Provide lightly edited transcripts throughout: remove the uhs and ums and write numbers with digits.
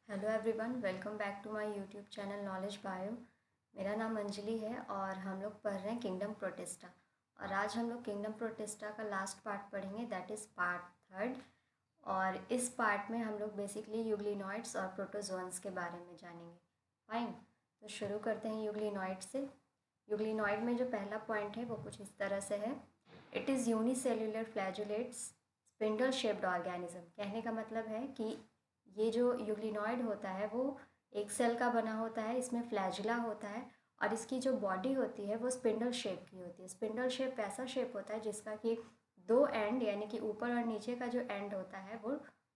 Hello everyone, welcome back to my YouTube channel knowledge bio. मेरा नाम अंजलि है और हम लोग पढ़ रहे हैं किंगडम प्रोटिस्टा। और आज हम लोग किंगडम प्रोटिस्टा का लास्ट पार्ट पढ़ेंगे, दैट इज़ पार्ट थर्ड। और इस पार्ट में हम लोग बेसिकली यूग्लिनॉइड्स और प्रोटोजोन्स के बारे में जानेंगे। फाइन, तो शुरू करते हैं यूग्लिनॉइड से। यूग्लिनॉइड में जो पहला पॉइंट है वो कुछ इस तरह से है। It is unicellular flagellates spindle shaped organism. कहने का मतलब है कि ये जो यूग्लिनॉइड होता है वो एक सेल का बना होता है, इसमें फ्लैजुला होता है और इसकी जो बॉडी होती है वो स्पिंडल शेप की होती है। स्पिंडल शेप ऐसा शेप होता है जिसका कि दो एंड यानी कि ऊपर और नीचे का जो एंड होता है वो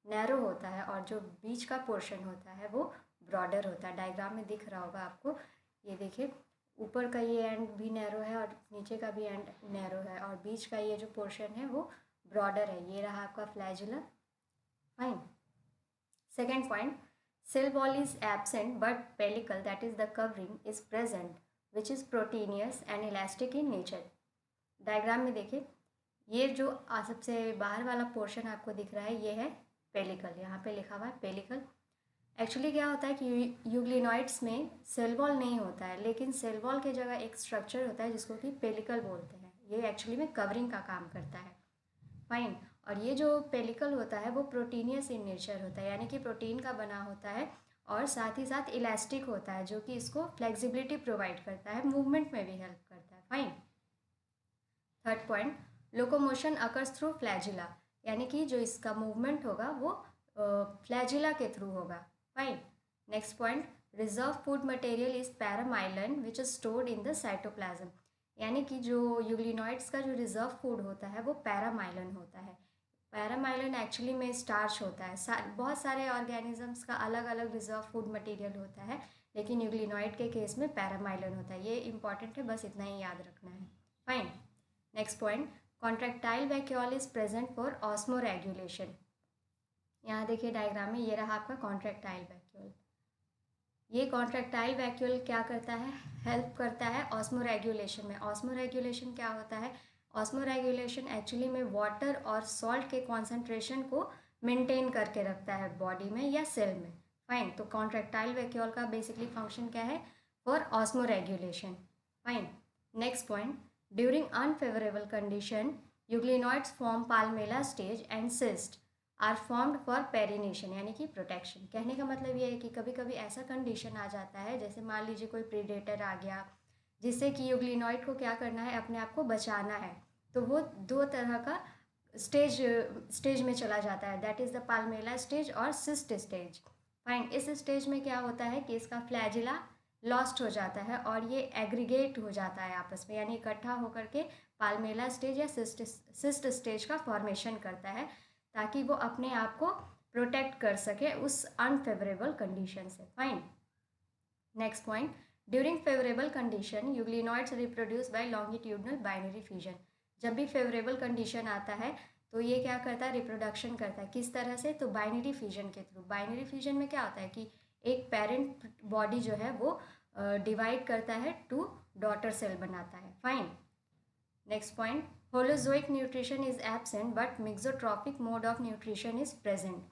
नैरो होता है और जो बीच का पोर्शन होता है वो ब्रॉडर होता है। डायग्राम में दिख रहा होगा आपको, ये देखिए ऊपर का ये एंड भी नैरो है और नीचे का भी एंड नैरो है और बीच का ये जो पोर्शन है वो ब्रॉडर है। ये रहा आपका flagella. Fine. Second point, cell wall is absent but pellicle, that is the covering, is present, which is proteinous and elastic in nature. Diagram में देखिए, ये जो सबसे बाहर वाला पोर्शन आपको दिख रहा है ये है पेलिकल। यहाँ पे लिखा हुआ है पेलिकल। एक्चुअली क्या होता है कि यूग्लिनॉइड्स में सेल वॉल नहीं होता है, लेकिन सेल वॉल के जगह एक स्ट्रक्चर होता है जिसको कि पेलिकल बोलते हैं। ये एक्चुअली में कवरिंग का काम करता है। फाइन। और ये जो पेलिकल होता है वो प्रोटीनियस इन नेचर होता है, यानी कि प्रोटीन का बना होता है और साथ ही साथ इलास्टिक होता है, जो कि इसको फ्लेक्सिबिलिटी प्रोवाइड करता है, मूवमेंट में भी हेल्प करता है। Fine. Third point, locomotion occurs through flagella, यानी कि जो इसका मूवमेंट होगा वो फ्लैजिला के थ्रू होगा। Fine. Next point, reserve food material is paramylon which is stored in the cytoplasm, यानी कि जो यूग्लिनॉइड्स का जो रिजर्व फूड होता है वो पैरामाइलिन होता है। पैरामाइलिन एक्चुअली में स्टार्च होता है। बहुत सारे ऑर्गेनिजम्स का अलग अलग रिजर्व फूड मटेरियल होता है, लेकिन यूग्लिनॉइड के केस में पैरामाइलिन होता है। ये इंपॉर्टेंट है, बस इतना ही याद रखना है। Fine. Next point, contractile vacuole is present for osmoregulation. यहाँ देखिए डायग्राम में, ये रहा आपका कॉन्ट्रैक्टाइल वैक्यूल। ये कॉन्ट्रैक्टाइल वैक्यूल क्या करता है, हेल्प करता है ऑस्मोरेगुलेशन में। ऑस्मोरेगुलेशन क्या होता है, ऑस्मोरेगुलेशन एक्चुअली में वाटर और सॉल्ट के कॉन्सेंट्रेशन को मेंटेन करके रखता है बॉडी में या सेल में। फाइन। तो कॉन्ट्रैक्टाइल वैक्यूल का बेसिकली फंक्शन क्या है, for osmoregulation. Fine. Next point, during unfavourable condition euglenoids form palmella stage and cyst are formed for perennation, यानी कि प्रोटेक्शन। कहने का मतलब ये है कि कभी कभी ऐसा कंडीशन आ जाता है, जैसे मान लीजिए कोई प्रीडेटर आ गया जिससे कि यूग्लिनॉइड को क्या करना है, अपने आप को बचाना है, तो वो दो तरह का स्टेज में चला जाता है, दैट इज़ द पाल्मेला स्टेज और सिस्ट स्टेज। फाइन। इस स्टेज में क्या होता है कि इसका फ्लैजिला लॉस्ट हो जाता है और ये एग्रीगेट हो जाता है आपस में, यानी इकट्ठा होकर के पाल्मेला स्टेज या सिस्ट स्टेज का फॉर्मेशन करता है, ताकि वो अपने आप को प्रोटेक्ट कर सके उस अनफेवरेबल कंडीशन से। Fine. Next point, during favourable condition euglenoids reproduce by longitudinal binary fusion. जब भी फेवरेबल कंडीशन आता है तो ये क्या करता है, रिप्रोडक्शन करता है। किस तरह से, तो बाइनरी फ्यूजन के थ्रू। बाइनरी फ्यूजन में क्या होता है कि एक पेरेंट बॉडी जो है वो डिवाइड करता है, टू डॉटर सेल बनाता है। Fine. Next point, holozoic nutrition is absent but mixotropic mode of nutrition is present.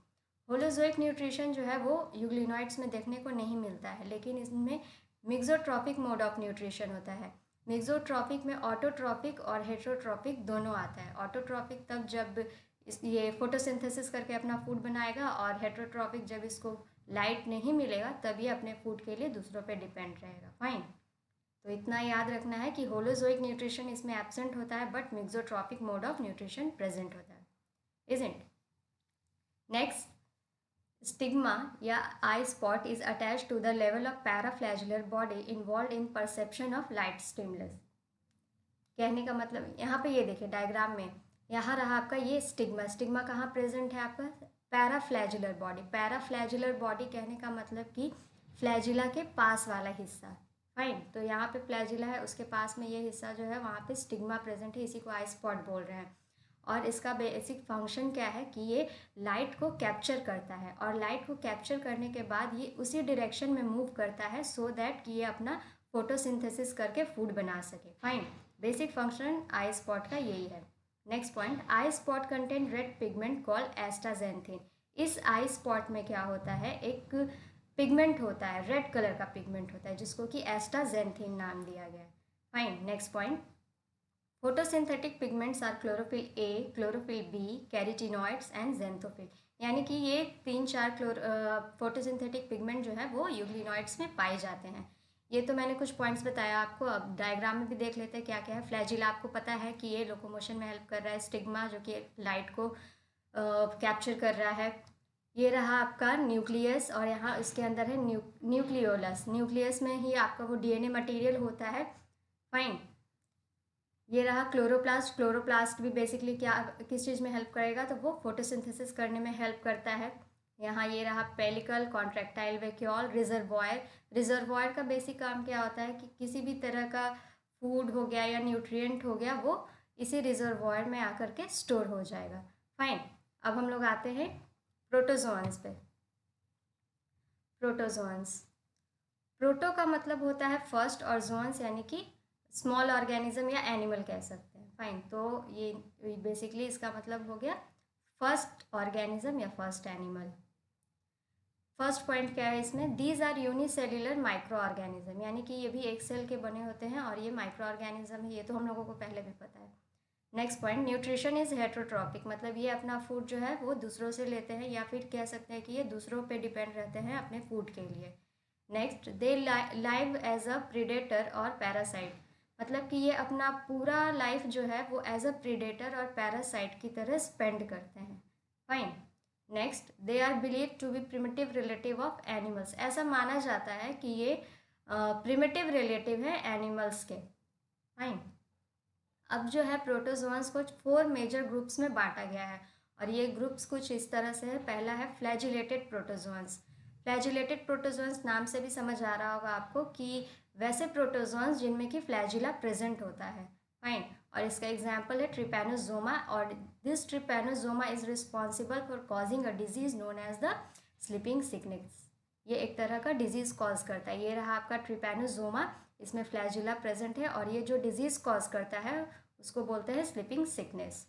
Holozoic nutrition जो है वो यूग्लिनॉइड्स में देखने को नहीं मिलता है, लेकिन इसमें मिक्सोट्रॉपिक मोड ऑफ न्यूट्रिशन होता है। मिक्सोट्रॉपिक में ऑटोट्रॉपिक और हेटरोट्रॉपिक दोनों आता है। ऑटोट्रॉपिक तब जब ये फोटोसिंथेसिस करके अपना फूड बनाएगा, और हेटरोट्रॉपिक जब इसको लाइट नहीं मिलेगा तब ये अपने फूड के लिए दूसरों पे डिपेंड रहेगा। फाइन। तो इतना याद रखना है कि होलोजोइक न्यूट्रिशन इसमें एब्सेंट होता है but mixotropic mode of nutrition present होता है, इजंट। नेक्स्ट, स्टिग्मा या eye spot is attached to the level of paraflagellar body involve in perception of light stimulus. कहने का मतलब, यहाँ पे ये देखिए डायग्राम में, यहाँ रहा आपका ये स्टिग्मा। स्टिग्मा कहाँ प्रेजेंट है आपका, पैराफ्लैजुलर बॉडी। पैराफ्लैजुलर बॉडी कहने का मतलब कि फ्लैजिला के पास वाला हिस्सा। फाइन। तो यहाँ पे फ्लैजिला है, उसके पास में ये हिस्सा जो है वहाँ पे स्टिग्मा प्रेजेंट है, इसी को आई स्पॉट बोल रहे हैं। और इसका बेसिक फंक्शन क्या है कि ये लाइट को कैप्चर करता है, और लाइट को कैप्चर करने के बाद ये उसी डायरेक्शन में मूव करता है सो दैट कि ये अपना फोटोसिंथेसिस करके फूड बना सके। Fine. Basic function eye spot का यही है। Next point, eye spot contain red pigment called astaxanthin. इस आई स्पॉट में क्या होता है, एक पिगमेंट होता है, रेड कलर का पिगमेंट होता है जिसको कि एस्टाजेंथिन नाम दिया गया है। Fine, next point, photosynthetic pigments are chlorophyll a, chlorophyll b, carotenoids and xanthophyll. यानी कि ये 3-4 फोटोसिंथेटिक पिगमेंट जो है वो यूग्लिनॉइड्स में पाए जाते हैं। ये तो मैंने कुछ पॉइंट्स बताया आपको, अब डायग्राम में भी देख लेते हैं क्या क्या है। फ्लैजिला आपको पता है कि ये लोकोमोशन में हेल्प कर रहा है, स्टिग्मा जो कि लाइट को कैप्चर कर रहा है। ये रहा आपका न्यूक्लियस और यहाँ इसके अंदर है न्यूक्लियोलस। न्यूक्लियस में ही आपका वो डीएनए मटेरियल होता है। फाइन, ये रहा क्लोरोप्लास्ट। क्लोरोप्लास्ट भी बेसिकली क्या किस चीज़ में हेल्प करेगा, तो वो फोटोसिंथेसिस करने में हेल्प करता है। यहाँ ये रहा pellicle, contractile vacuole, reservoir. Reservoir का बेसिक काम क्या होता है कि किसी भी तरह का फूड हो गया या न्यूट्रिएंट हो गया वो इसी रिजर्वॉयर में आकर के स्टोर हो जाएगा। फाइन, अब हम लोग आते हैं प्रोटोजोन्स पे। प्रोटोजोन्स, प्रोटो का मतलब होता है फर्स्ट और जोन्स यानी कि स्मॉल ऑर्गेनिज्म या एनिमल कह सकते हैं। फाइन, तो ये बेसिकली इसका मतलब हो गया फर्स्ट ऑर्गेनिज्म या फर्स्ट एनिमल। फर्स्ट पॉइंट क्या है इसमें, these are unicellular micro organism, यानी कि ये भी एक सेल के बने होते हैं और ये माइक्रो ऑर्गेनिज्म है, ये तो हम लोगों को पहले भी पता है। Next point, nutrition is heterotrophic, मतलब ये अपना फूड जो है वो दूसरों से लेते हैं या फिर कह सकते हैं कि ये दूसरों पे डिपेंड रहते हैं अपने फूड के लिए। Next, they live as a predator और पैरासाइट, मतलब कि ये अपना पूरा लाइफ जो है वो एज अ प्रीडेटर और पैरासाइट की तरह स्पेंड करते हैं। Fine, next, they are believe to be primitive relative of animals, ऐसा माना जाता है कि ये प्रिमिटिव रिलेटिव है एनिमल्स के। फाइन, अब जो है प्रोटोजोन्स को 4 मेजर ग्रुप्स में बांटा गया है और ये ग्रुप्स कुछ इस तरह से है। पहला है फ्लैजिलेटेड प्रोटोजोन्स। फ्लैजिलेटेड प्रोटोजोन्स नाम से भी समझ आ रहा होगा आपको कि वैसे प्रोटोजोन्स जिनमें कि फ्लैजिला प्रेजेंट होता है। फाइन, और इसका एग्जाम्पल है ट्रिपैनोजोमा, और this trypanosoma is responsible for causing a disease known as the sleeping sickness. ये एक तरह का डिजीज कॉज करता है। ये रहा आपका ट्रिपैनोजोमा, इसमें फ्लैजिला प्रेजेंट है और ये जो डिजीज कॉज करता है उसको बोलते हैं sleeping sickness.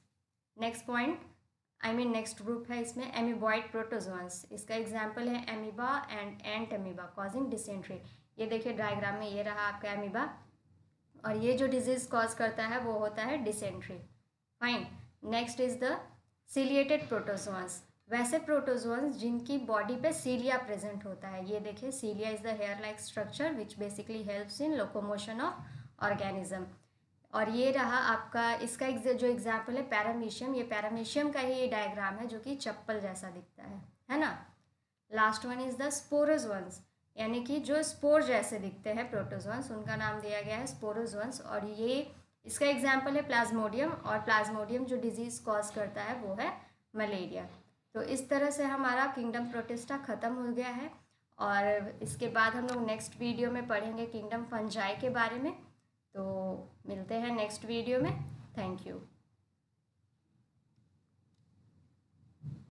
Next point, next group है इसमें एमीबॉइड प्रोटोजोन्स। इसका एग्जाम्पल है amoeba and ant amoeba causing dysentery. ये देखिए डायग्राम में, ये रहा आपका एमीबा और ये जो डिजीज कॉज करता है वो होता है dysentery. Fine, next is the ciliated protozoans, वैसे प्रोटोजोन्स जिनकी बॉडी पे सीलिया प्रेजेंट होता है। ये देखिए, cilia is the hair like structure which basically helps in locomotion of organism. और ये रहा आपका, इसका जो एग्जाम्पल है पैरामीशियम, ये पैरामीशियम का ही ये डायग्राम है जो कि चप्पल जैसा दिखता है ना। Last one is the sporozoans, यानी कि जो स्पोर जैसे दिखते हैं प्रोटोजोन्स, उनका नाम दिया गया है स्पोरोजोन्स। और ये इसका एग्जाम्पल है प्लाज्मोडियम, और प्लाज्मोडियम जो डिजीज कॉज करता है वो है मलेरिया। तो इस तरह से हमारा किंगडम प्रोटिस्टा ख़त्म हो गया है और इसके बाद हम लोग नेक्स्ट वीडियो में पढ़ेंगे किंगडम फंजाई के बारे में। तो मिलते हैं नेक्स्ट वीडियो में। Thank you.